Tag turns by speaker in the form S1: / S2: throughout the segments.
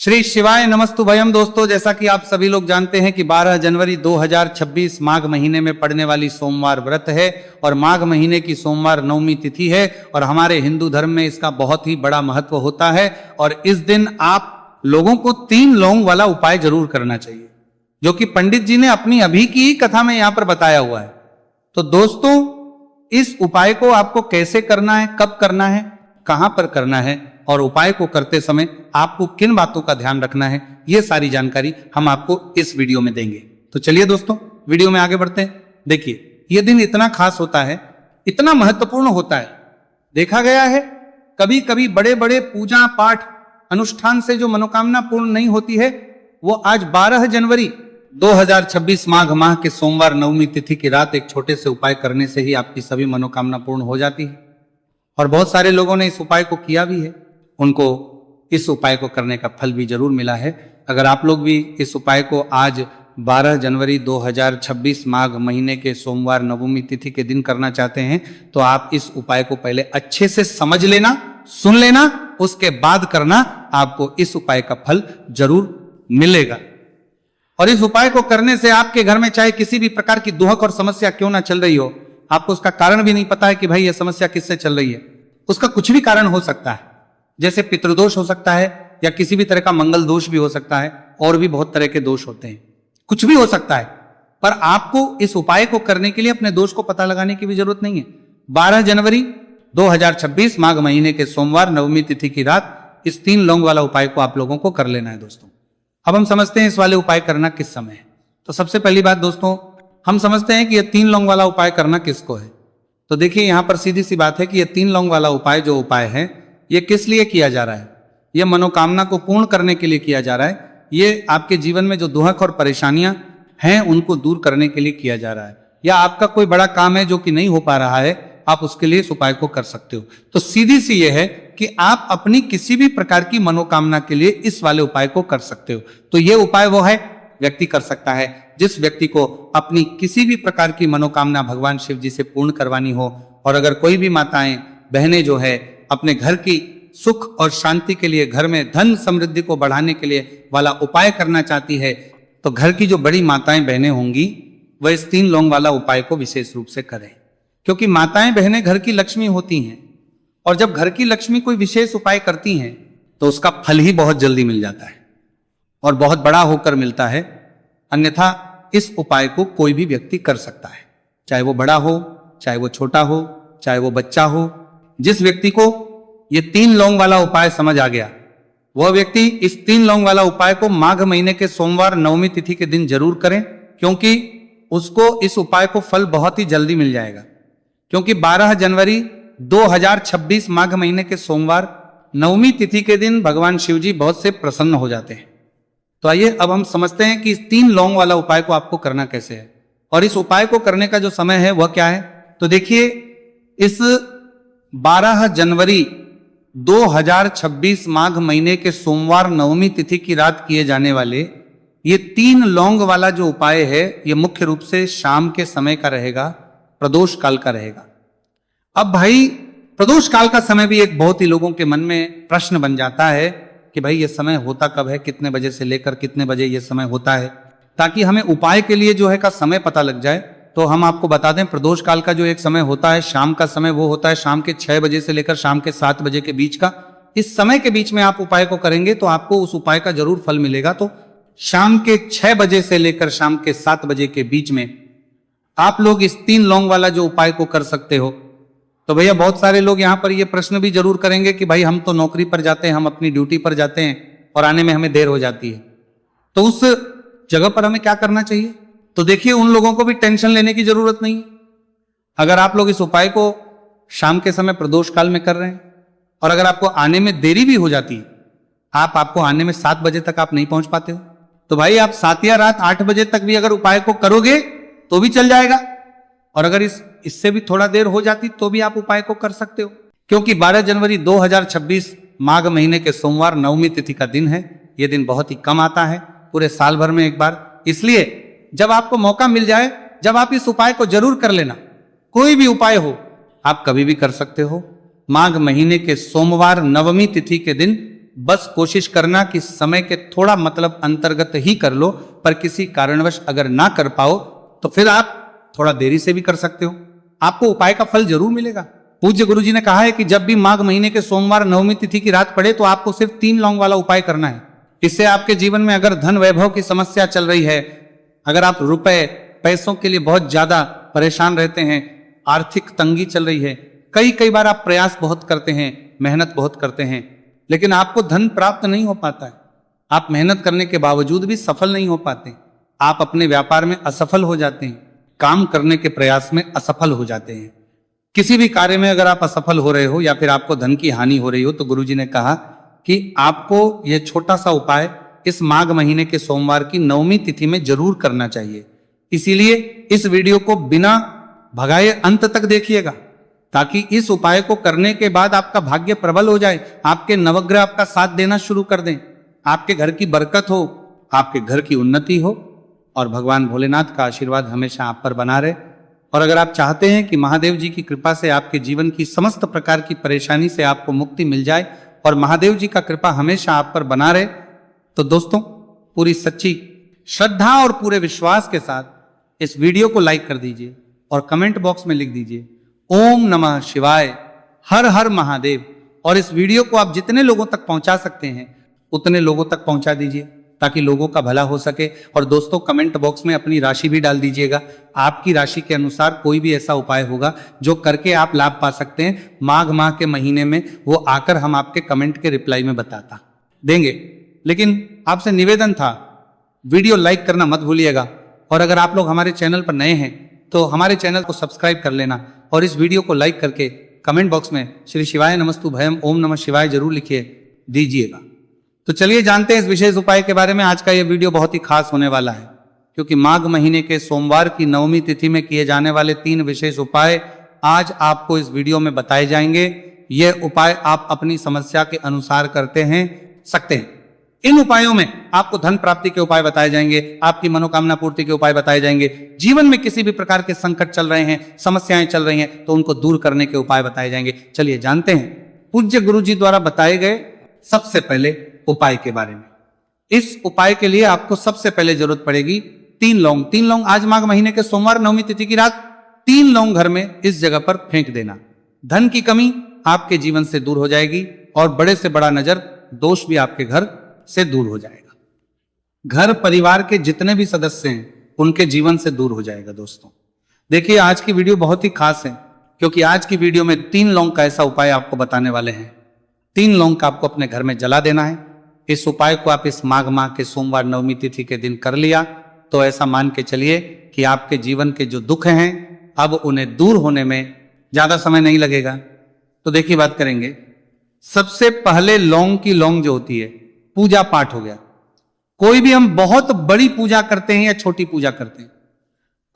S1: श्री शिवाय नमस्तुभयम। दोस्तों, जैसा कि आप सभी लोग जानते हैं कि 12 जनवरी 2026 माघ महीने में पड़ने वाली सोमवार व्रत है और माघ महीने की सोमवार नवमी तिथि है और हमारे हिंदू धर्म में इसका बहुत ही बड़ा महत्व होता है। और इस दिन आप लोगों को 3 लौंग वाला उपाय जरूर करना चाहिए, जो कि पंडित जी ने अपनी अभी की कथा में यहां पर बताया हुआ है। तो दोस्तों, इस उपाय को आपको कैसे करना है, कब करना है, कहां पर करना है और उपाय को करते समय आपको किन बातों का ध्यान रखना है, यह सारी जानकारी हम आपको इस वीडियो में देंगे। तो चलिए दोस्तों, वीडियो में आगे बढ़ते हैं। देखिए, यह दिन इतना खास होता है, इतना महत्वपूर्ण होता है। देखा गया है कभी कभी बड़े बड़े पूजा पाठ अनुष्ठान से जो मनोकामना पूर्ण नहीं होती है, वो आज 12 जनवरी 2026 माघ माह के सोमवार नवमी तिथि की रात एक छोटे से उपाय करने से ही आपकी सभी मनोकामना पूर्ण हो जाती है। और बहुत सारे लोगों ने इस उपाय को किया भी है, उनको इस उपाय को करने का फल भी जरूर मिला है। अगर आप लोग भी इस उपाय को आज 12 जनवरी 2026 माघ महीने के सोमवार नवमी तिथि के दिन करना चाहते हैं, तो आप इस उपाय को पहले अच्छे से समझ लेना, सुन लेना, उसके बाद करना। आपको इस उपाय का फल जरूर मिलेगा। और इस उपाय को करने से आपके घर में चाहे किसी भी प्रकार की दुहक और समस्या क्यों ना चल रही हो, आपको उसका कारण भी नहीं पता है कि भाई यह समस्या किससे चल रही है, उसका कुछ भी कारण हो सकता है। जैसे पितृदोष हो सकता है या किसी भी तरह का मंगल दोष भी हो सकता है, और भी बहुत तरह के दोष होते हैं, कुछ भी हो सकता है। पर आपको इस उपाय को करने के लिए अपने दोष को पता लगाने की भी जरूरत नहीं है। 12 जनवरी 2026 माघ महीने के सोमवार नवमी तिथि की रात इस 3 लौंग वाला उपाय को आप लोगों को कर लेना है। दोस्तों, अब हम समझते हैं इस वाले उपाय करना किस समय है। तो सबसे पहली बात दोस्तों, हम समझते हैं कि यह 3 लौंग वाला उपाय करना किसको है। तो देखिए, यहां पर सीधी सी बात है कि यह 3 लौंग वाला उपाय जो उपाय है, यह किस लिए किया जा रहा है। यह मनोकामना को पूर्ण करने के लिए किया जा रहा है। यह आपके जीवन में जो दुहक और परेशानियां हैं उनको दूर करने के लिए किया जा रहा है। या आपका कोई बड़ा काम है जो कि नहीं हो पा रहा है, आप उसके लिए इस उपाय को कर सकते हो। तो सीधी सी यह है कि आप अपनी किसी भी प्रकार की मनोकामना के लिए इस वाले उपाय को कर सकते हो। तो यह उपाय वो है, व्यक्ति कर सकता है जिस व्यक्ति को अपनी किसी भी प्रकार की मनोकामना भगवान शिव जी से पूर्ण करवानी हो। और अगर कोई भी माताएं बहनें जो है अपने घर की सुख और शांति के लिए, घर में धन समृद्धि को बढ़ाने के लिए वाला उपाय करना चाहती है, तो घर की जो बड़ी माताएं बहनें होंगी वह इस 3 लौंग वाला उपाय को विशेष रूप से करें। क्योंकि माताएं बहनें घर की लक्ष्मी होती हैं, और जब घर की लक्ष्मी कोई विशेष उपाय करती हैं तो उसका फल ही बहुत जल्दी मिल जाता है और बहुत बड़ा होकर मिलता है। अन्यथा इस उपाय को कोई भी व्यक्ति कर सकता है, चाहे वो बड़ा हो, चाहे वो छोटा हो, चाहे वो बच्चा हो। जिस व्यक्ति को ये 3 लौंग वाला उपाय समझ आ गया, वह व्यक्ति इस 3 लौंग वाला उपाय को माघ महीने के सोमवार नवमी तिथि के दिन जरूर करें, क्योंकि उसको इस उपाय को फल बहुत ही जल्दी मिल जाएगा। क्योंकि 12 जनवरी 2026 माघ महीने के सोमवार नवमी तिथि के दिन भगवान शिव जी बहुत से प्रसन्न हो जाते हैं। तो आइए अब हम समझते हैं कि इस 3 लौंग वाला उपाय को आपको करना कैसे है और इस उपाय को करने का जो समय है वह क्या है। तो देखिए, इस 12 जनवरी 2026 माघ महीने के सोमवार नवमी तिथि की रात किए जाने वाले ये 3 लौंग वाला जो उपाय है, ये मुख्य रूप से शाम के समय का रहेगा, प्रदोष काल का रहेगा। अब भाई, प्रदोष काल का समय भी एक बहुत ही लोगों के मन में प्रश्न बन जाता है कि भाई ये समय होता कब है, कितने बजे से लेकर कितने बजे ये समय होता है, ताकि हमें उपाय के लिए जो है का समय पता लग जाए। तो हम आपको बता दें, प्रदोष काल का जो एक समय होता है, शाम का समय, वो होता है शाम के 6 बजे से लेकर शाम के 7 बजे के बीच का। इस समय के बीच में आप उपाय को करेंगे तो आपको उस उपाय का जरूर फल मिलेगा। तो शाम के 6 बजे से लेकर शाम के 7 बजे के बीच में आप लोग इस 3 लौंग वाला जो उपाय को कर सकते हो। तो भैया, बहुत सारे लोग यहां पर ये प्रश्न भी जरूर करेंगे कि भाई हम तो नौकरी पर जाते हैं, हम अपनी ड्यूटी पर जाते हैं और आने में हमें देर हो जाती है, तो उस जगह पर हमें क्या करना चाहिए। तो देखिए, उन लोगों को भी टेंशन लेने की जरूरत नहीं है। अगर आप लोग इस उपाय को शाम के समय प्रदोष काल में कर रहे हैं और अगर आपको आने में देरी भी हो जाती है, आपको आने में 7 बजे तक आप नहीं पहुंच पाते हो, तो भाई आप 7 या रात 8 बजे तक भी अगर उपाय को करोगे तो भी चल जाएगा। और अगर इससे भी थोड़ा देर हो जाती तो भी आप उपाय को कर सकते हो। क्योंकि 12 जनवरी 2026 माघ महीने के सोमवार नवमी तिथि का दिन है। यह दिन बहुत ही कम आता है, पूरे साल भर में एक बार। इसलिए जब आपको मौका मिल जाए, जब आप इस उपाय को जरूर कर लेना। कोई भी उपाय हो, आप कभी भी कर सकते हो। माघ महीने के सोमवार नवमी तिथि के दिन बस कोशिश करना कि समय के थोड़ा मतलब अंतर्गत ही कर लो, पर किसी कारणवश अगर ना कर पाओ तो फिर आप थोड़ा देरी से भी कर सकते हो, आपको उपाय का फल जरूर मिलेगा। पूज्य गुरु जी ने कहा है कि जब भी माघ महीने के सोमवार नवमी तिथि की रात पड़े तो आपको सिर्फ 3 लौंग वाला उपाय करना है। इससे आपके जीवन में अगर धन वैभव की समस्या चल रही है, अगर आप रुपए पैसों के लिए बहुत ज्यादा परेशान रहते हैं, आर्थिक तंगी चल रही है, कई बार आप प्रयास बहुत करते हैं, मेहनत बहुत करते हैं, लेकिन आपको धन प्राप्त नहीं हो पाता है, आप मेहनत करने के बावजूद भी सफल नहीं हो पाते, आप अपने व्यापार में असफल हो जाते हैं, काम करने के प्रयास में असफल हो जाते हैं, किसी भी कार्य में अगर आप असफल हो रहे हो या फिर आपको धन की हानि हो रही हो, तो गुरुजी ने कहा कि आपको यह छोटा सा उपाय इस माघ महीने के सोमवार की नवमी तिथि में जरूर करना चाहिए। इसीलिए इस वीडियो को बिना भगाए अंत तक देखिएगा, ताकि इस उपाय को करने के बाद आपका भाग्य प्रबल हो जाए, आपके नवग्रह आपका साथ देना शुरू कर दें, आपके घर की बरकत हो, आपके घर की उन्नति हो और भगवान भोलेनाथ का आशीर्वाद हमेशा आप पर बना रहे। और अगर आप चाहते हैं कि महादेव जी की कृपा से आपके जीवन की समस्त प्रकार की परेशानी से आपको मुक्ति मिल जाए और महादेव जी का कृपा हमेशा आप पर बना रहे, तो दोस्तों पूरी सच्ची श्रद्धा और पूरे विश्वास के साथ इस वीडियो को लाइक कर दीजिए और कमेंट बॉक्स में लिख दीजिए ओम नमः शिवाय, हर हर महादेव। और इस वीडियो को आप जितने लोगों तक पहुंचा सकते हैं उतने लोगों तक पहुंचा दीजिए, ताकि लोगों का भला हो सके। और दोस्तों कमेंट बॉक्स में अपनी राशि भी डाल दीजिएगा, आपकी राशि के अनुसार कोई भी ऐसा उपाय होगा जो करके आप लाभ पा सकते हैं, माघ माह के महीने में वो आकर हम आपके कमेंट के रिप्लाई में बताता देंगे। लेकिन आपसे निवेदन था, वीडियो लाइक करना मत भूलिएगा, और अगर आप लोग हमारे चैनल पर नए हैं तो हमारे चैनल को सब्सक्राइब कर लेना और इस वीडियो को लाइक करके कमेंट बॉक्स में श्री शिवाय नमस्तु भयम ओम नमः शिवाय जरूर लिखिए दीजिएगा। तो चलिए जानते हैं इस विशेष उपाय के बारे में। आज का यह वीडियो बहुत ही खास होने वाला है, क्योंकि माघ महीने के सोमवार की नवमी तिथि में किए जाने वाले 3 विशेष उपाय आज आपको इस वीडियो में बताए जाएंगे। यह उपाय आप अपनी समस्या के अनुसार करते हैं सकते हैं। इन उपायों में आपको धन प्राप्ति के उपाय बताए जाएंगे, आपकी मनोकामना पूर्ति के उपाय बताए जाएंगे, जीवन में किसी भी प्रकार के संकट चल रहे हैं, समस्याएं चल रही हैं तो उनको दूर करने के उपाय बताए जाएंगे। चलिए जानते हैं पूज्य गुरु जी द्वारा बताए गए सबसे पहले उपाय के बारे में। इस उपाय के लिए आपको सबसे पहले जरूरत पड़ेगी 3 लौंग। 3 लौंग आज माघ महीने के सोमवार नवमी तिथि की रात 3 लौंग घर में इस जगह पर फेंक देना। धन की कमी आपके जीवन से दूर हो जाएगी और बड़े से बड़ा नजर दोष भी आपके घर से दूर हो जाएगा। घर परिवार के जितने भी सदस्य हैं उनके जीवन से दूर हो जाएगा। दोस्तों देखिए आज की वीडियो बहुत ही खास है, क्योंकि आज की वीडियो में 3 लौंग का ऐसा उपाय आपको बताने वाले हैं। 3 लौंग का आपको अपने घर में जला देना है। इस उपाय को आप इस माघ माह के सोमवार नवमी तिथि के दिन कर लिया तो ऐसा मान के चलिए कि आपके जीवन के जो दुख हैं अब उन्हें दूर होने में ज्यादा समय नहीं लगेगा। तो देखिए बात करेंगे। सबसे पहले लौंग की लौंग जो होती है, पूजा पाठ हो गया। कोई भी हम बहुत बड़ी पूजा करते हैं या छोटी पूजा करते हैं,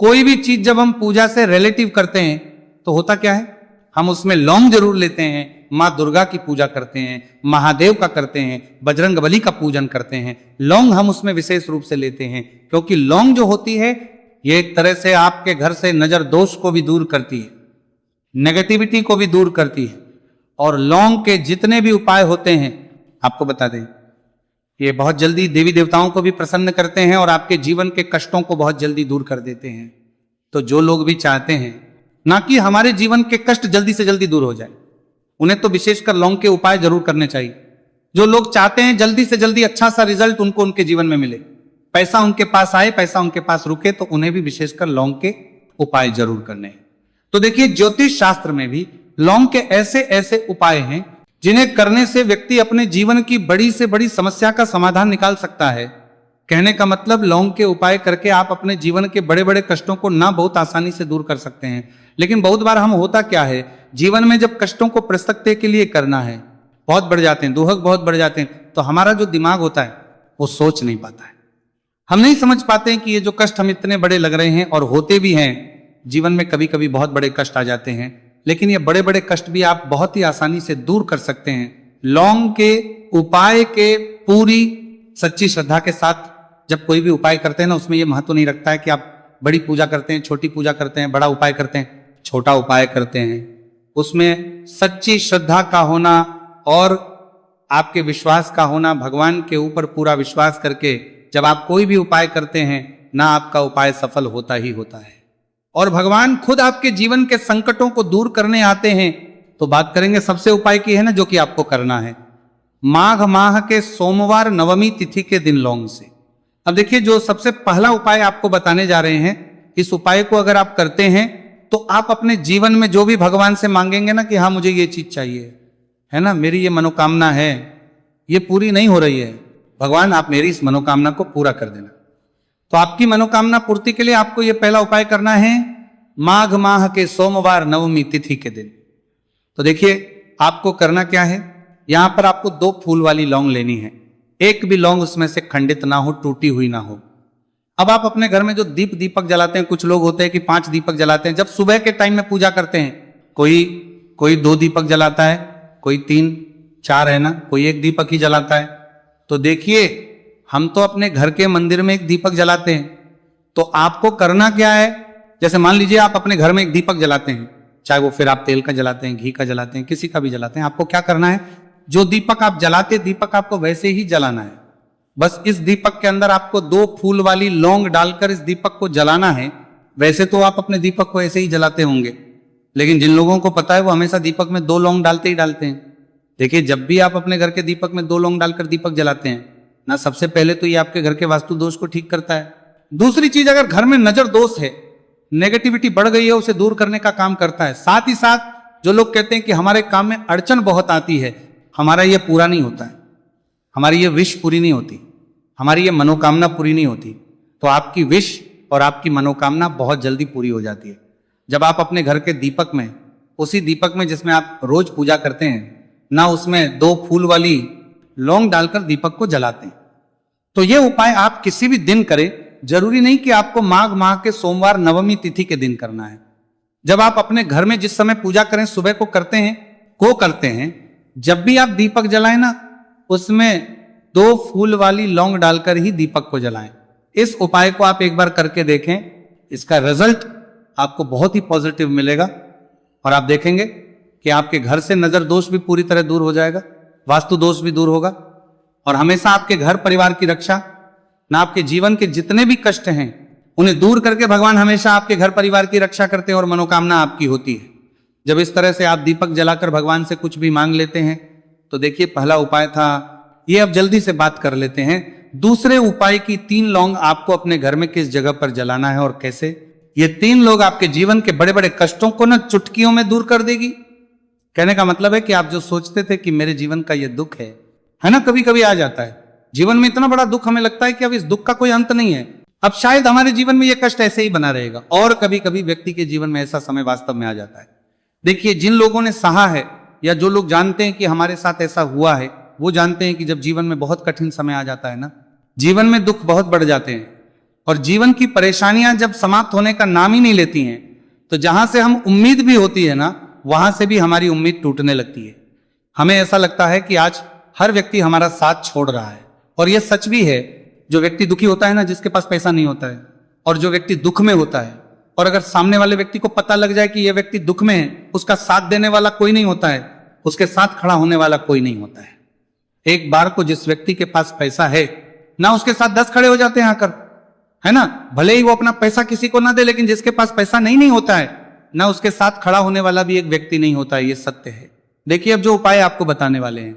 S1: कोई भी चीज जब हम पूजा से रिलेटिव करते हैं तो होता क्या है, हम उसमें लौंग जरूर लेते हैं। माँ दुर्गा की पूजा करते हैं, महादेव का करते हैं, बजरंग बली का पूजन करते हैं, लौंग हम उसमें विशेष रूप से लेते हैं, क्योंकि लौंग जो होती है ये एक तरह से आपके घर से नजर दोष को भी दूर करती है, नेगेटिविटी को भी दूर करती है। और लौंग के जितने भी उपाय होते हैं आपको बता दें, ये बहुत जल्दी देवी देवताओं को भी प्रसन्न करते हैं और आपके जीवन के कष्टों को बहुत जल्दी दूर कर देते हैं। तो जो लोग भी चाहते हैं ना कि हमारे जीवन के कष्ट जल्दी से जल्दी दूर हो जाए, उन्हें तो विशेषकर लौंग के उपाय जरूर करने चाहिए। जो लोग चाहते हैं जल्दी से जल्दी अच्छा सा रिजल्ट उनको उनके जीवन में मिले, पैसा उनके पास आए, पैसा उनके पास रुके, तो उन्हें भी विशेषकर लौंग के उपाय जरूर करने हैं। तो देखिए ज्योतिष शास्त्र में भी लौंग के ऐसे ऐसे उपाय हैं जिन्हें करने से व्यक्ति अपने जीवन की बड़ी से बड़ी समस्या का समाधान निकाल सकता है। कहने का मतलब लौंग के उपाय करके आप अपने जीवन के बड़े बड़े कष्टों को ना बहुत आसानी से दूर कर सकते हैं। लेकिन बहुत बार हम होता क्या है, जीवन में जब कष्टों को प्रसक्ति के लिए करना है, बहुत बढ़ जाते हैं, दुहक बहुत बढ़ जाते हैं, तो हमारा जो दिमाग होता है वो सोच नहीं पाता है। हम नहीं समझ पाते हैं कि ये जो कष्ट हम इतने बड़े लग रहे हैं, और होते भी हैं जीवन में, कभी कभी बहुत बड़े कष्ट आ जाते हैं, लेकिन ये बड़े बड़े कष्ट भी आप बहुत ही आसानी से दूर कर सकते हैं लौंग के उपाय के पूरी सच्ची श्रद्धा के साथ। जब कोई भी उपाय करते हैं ना, उसमें ये महत्व नहीं रखता है कि आप बड़ी पूजा करते हैं, छोटी पूजा करते हैं, बड़ा उपाय करते हैं, छोटा उपाय करते हैं, उसमें सच्ची श्रद्धा का होना और आपके विश्वास का होना, भगवान के ऊपर पूरा विश्वास करके जब आप कोई भी उपाय करते हैं ना, आपका उपाय सफल होता ही होता है। और भगवान खुद आपके जीवन के संकटों को दूर करने आते हैं। तो बात करेंगे सबसे उपाय की है ना, जो कि आपको करना है माघ माह के सोमवार नवमी तिथि के दिन लौंग से। अब देखिए, जो सबसे पहला उपाय आपको बताने जा रहे हैं, इस उपाय को अगर आप करते हैं तो आप अपने जीवन में जो भी भगवान से मांगेंगे ना कि हाँ मुझे ये चीज चाहिए, है ना, मेरी ये मनोकामना है, ये पूरी नहीं हो रही है, भगवान आप मेरी इस मनोकामना को पूरा कर देना। तो आपकी मनोकामना पूर्ति के लिए आपको ये पहला उपाय करना है माघ माह के सोमवार नवमी तिथि के दिन। तो देखिए आपको करना क्या है, यहां पर आपको 2 फूल वाली लौंग लेनी है, एक भी लौंग उसमें से खंडित ना हो, टूटी हुई ना हो। अब आप अपने घर में जो दीपक जलाते हैं, कुछ लोग होते हैं कि 5 दीपक जलाते हैं जब सुबह के टाइम में पूजा करते हैं, कोई 2 दीपक जलाता है, कोई 3 4 है ना, कोई 1 दीपक ही जलाता है। तो देखिए हम तो अपने घर के मंदिर में 1 दीपक जलाते हैं, तो आपको करना क्या है, जैसे मान लीजिए आप अपने घर में 1 दीपक जलाते हैं, चाहे वो फिर आप तेल का जलाते हैं, घी का जलाते हैं, किसी का भी जलाते हैं, आपको क्या करना है, जो दीपक आप जलाते दीपक आपको वैसे ही जलाना है। बस इस दीपक के अंदर आपको 2 फूल वाली लौंग डालकर इस दीपक को जलाना है। वैसे तो आप अपने दीपक को ऐसे ही जलाते होंगे, लेकिन जिन लोगों को पता है वो हमेशा दीपक में 2 लौंग डालते ही डालते हैं। देखिए जब भी आप अपने घर के दीपक में 2 लौंग डालकर दीपक जलाते हैं ना, सबसे पहले तो ये आपके घर के वास्तु दोष को ठीक करता है। दूसरी चीज, अगर घर में नजर दोष है, नेगेटिविटी बढ़ गई है, उसे दूर करने का काम करता है। साथ ही साथ जो लोग कहते हैं कि हमारे काम में अड़चन बहुत आती है, हमारा ये पूरा नहीं होता है, हमारी ये विश पूरी नहीं होती, हमारी ये मनोकामना पूरी नहीं होती, तो आपकी विश और आपकी मनोकामना बहुत जल्दी पूरी हो जाती है जब आप अपने घर के दीपक में, उसी दीपक में जिसमें आप रोज पूजा करते हैं ना, उसमें 2 फूल वाली लौंग डालकर दीपक को जलाते हैं। तो ये उपाय आप किसी भी दिन करें, जरूरी नहीं कि आपको माघ माह के सोमवार नवमी तिथि के दिन करना है। जब आप अपने घर में जिस समय पूजा करें, सुबह को करते हैं, जब भी आप दीपक जलाएं ना, उसमें 2 फूल वाली लौंग डालकर ही दीपक को जलाएं। इस उपाय को आप एक बार करके देखें, इसका रिजल्ट आपको बहुत ही पॉजिटिव मिलेगा और आप देखेंगे कि आपके घर से नजर दोष भी पूरी तरह दूर हो जाएगा, वास्तु दोष भी दूर होगा और हमेशा आपके घर परिवार की रक्षा, ना आपके जीवन के जितने भी कष्ट हैं उन्हें दूर करके भगवान हमेशा आपके घर परिवार की रक्षा करते हैं और मनोकामना आपकी होती है। जब इस तरह से आप दीपक जलाकर भगवान से कुछ भी मांग लेते हैं, तो देखिए पहला उपाय था ये। अब जल्दी से बात कर लेते हैं दूसरे उपाय की। 3 लौंग आपको अपने घर में किस जगह पर जलाना है और कैसे। ये 3 लोग आपके जीवन के बड़े बड़े कष्टों को ना चुटकियों में दूर कर देगी। कहने का मतलब है कि आप जो सोचते थे कि मेरे जीवन का ये दुख है ना, कभी कभी आ जाता है जीवन में इतना बड़ा दुख, हमें लगता है कि अब इस दुख का कोई अंत नहीं है, अब शायद हमारे जीवन में ये कष्ट ऐसे ही बना रहेगा। और कभी कभी व्यक्ति के जीवन में ऐसा समय वास्तव में आ जाता है। देखिए जिन लोगों ने सहा है या जो लोग जानते हैं कि हमारे साथ ऐसा हुआ है, वो जानते हैं कि जब जीवन में बहुत कठिन समय आ जाता है ना, जीवन में दुख बहुत बढ़ जाते हैं और जीवन की परेशानियां जब समाप्त होने का नाम ही नहीं लेती हैं, तो जहां से हम उम्मीद भी होती है ना, वहां से भी हमारी उम्मीद टूटने लगती है। हमें ऐसा लगता है कि आज हर व्यक्ति हमारा साथ छोड़ रहा है और यह सच भी है। जो व्यक्ति दुखी होता है ना, जिसके पास पैसा नहीं होता है, और जो व्यक्ति दुख में होता है, और अगर सामने वाले व्यक्ति को पता लग जाए कि यह व्यक्ति दुख में है, उसका साथ देने वाला कोई नहीं होता है, उसके साथ खड़ा होने वाला कोई नहीं होता है। एक बार को जिस व्यक्ति के पास पैसा है ना, उसके साथ 10 खड़े हो जाते हैं आकर, है ना, भले ही वो अपना पैसा किसी को ना दे, लेकिन जिसके पास पैसा नहीं होता है ना, उसके साथ खड़ा होने वाला भी एक व्यक्ति नहीं होता है। ये सत्य है। देखिए अब जो उपाय आपको बताने वाले हैं,